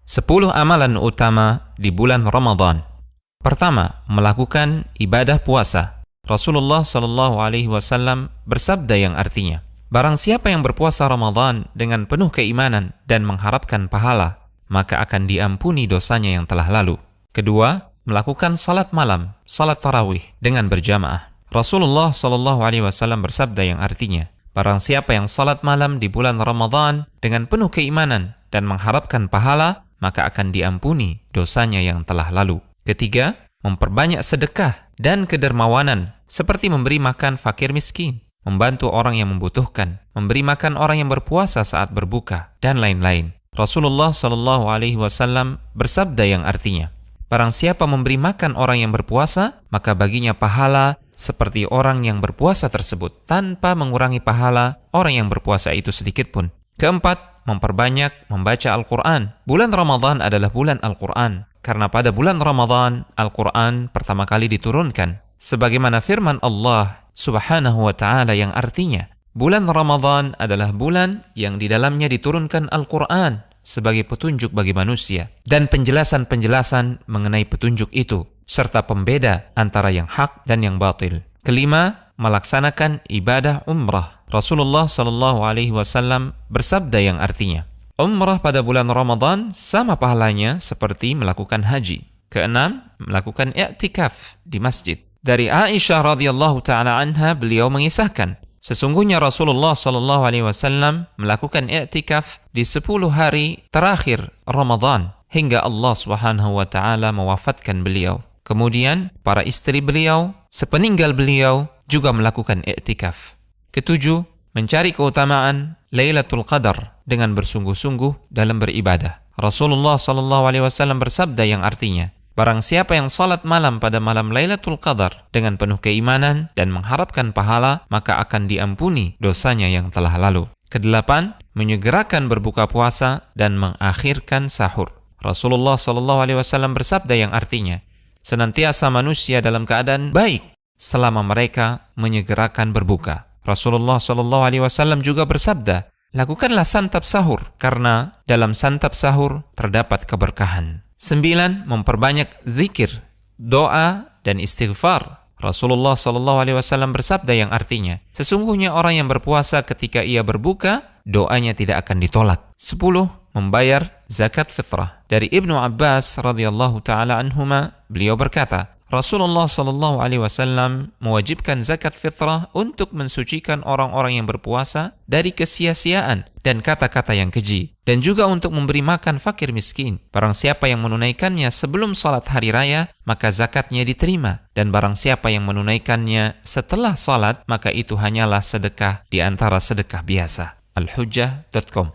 10 amalan utama di bulan Ramadan. Pertama, melakukan ibadah puasa. Rasulullah SAW bersabda yang artinya, barang siapa yang berpuasa Ramadan dengan penuh keimanan dan mengharapkan pahala, maka akan diampuni dosanya yang telah lalu. Kedua, melakukan salat malam, salat tarawih dengan berjamaah. Rasulullah SAW bersabda yang artinya, barang siapa yang salat malam di bulan Ramadan dengan penuh keimanan dan mengharapkan pahala, maka akan diampuni dosanya yang telah lalu. Ketiga, memperbanyak sedekah dan kedermawanan, seperti memberi makan fakir miskin, membantu orang yang membutuhkan, memberi makan orang yang berpuasa saat berbuka, dan lain-lain. Rasulullah SAW bersabda yang artinya, barang siapa memberi makan orang yang berpuasa, maka baginya pahala seperti orang yang berpuasa tersebut, tanpa mengurangi pahala orang yang berpuasa itu sedikit pun. Keempat, memperbanyak membaca Al-Quran. Bulan Ramadan adalah bulan Al-Quran, karena pada bulan Ramadan, Al-Quran pertama kali diturunkan. Sebagaimana firman Allah Subhanahu wa Ta'ala yang artinya, bulan Ramadan adalah bulan yang di dalamnya diturunkan Al-Quran sebagai petunjuk bagi manusia, dan penjelasan-penjelasan mengenai petunjuk itu, serta pembeda antara yang hak dan yang batil. Kelima, melaksanakan ibadah umrah. Rasulullah SAW bersabda yang artinya, umrah pada bulan Ramadan sama pahalanya seperti melakukan haji. Keenam, melakukan i'tikaf di masjid. Dari Aisyah radhiyallahu taala anha, beliau mengisahkan, sesungguhnya Rasulullah SAW melakukan i'tikaf di 10 hari terakhir Ramadan hingga Allah Subhanahu wa taala mewafatkan beliau. Kemudian para istri beliau sepeninggal beliau juga melakukan i'tikaf. Ketujuh, mencari keutamaan Lailatul Qadar dengan bersungguh-sungguh dalam beribadah. Rasulullah SAW bersabda yang artinya, barang siapa yang salat malam pada malam Lailatul Qadar dengan penuh keimanan dan mengharapkan pahala, maka akan diampuni dosanya yang telah lalu. Kedelapan, menyegerakan berbuka puasa dan mengakhirkan sahur. Rasulullah SAW bersabda yang artinya, senantiasa manusia dalam keadaan baik selama mereka menyegerakan berbuka. Rasulullah SAW juga bersabda, lakukanlah santap sahur, karena dalam santap sahur terdapat keberkahan. 9. Memperbanyak zikir, doa, dan istighfar. Rasulullah SAW bersabda yang artinya, sesungguhnya orang yang berpuasa ketika ia berbuka, doanya tidak akan ditolak. 10. Membayar zakat fitrah. Dari Ibnu Abbas radhiyallahu taala anhuma, beliau berkata, Rasulullah SAW mewajibkan zakat fitrah untuk mensucikan orang-orang yang berpuasa dari kesia-siaan dan kata-kata yang keji, dan juga untuk memberi makan fakir miskin. Barang siapa yang menunaikannya sebelum salat hari raya, maka zakatnya diterima, dan barang siapa yang menunaikannya setelah salat, maka itu hanyalah sedekah di antara sedekah biasa. Al-Hujjah.com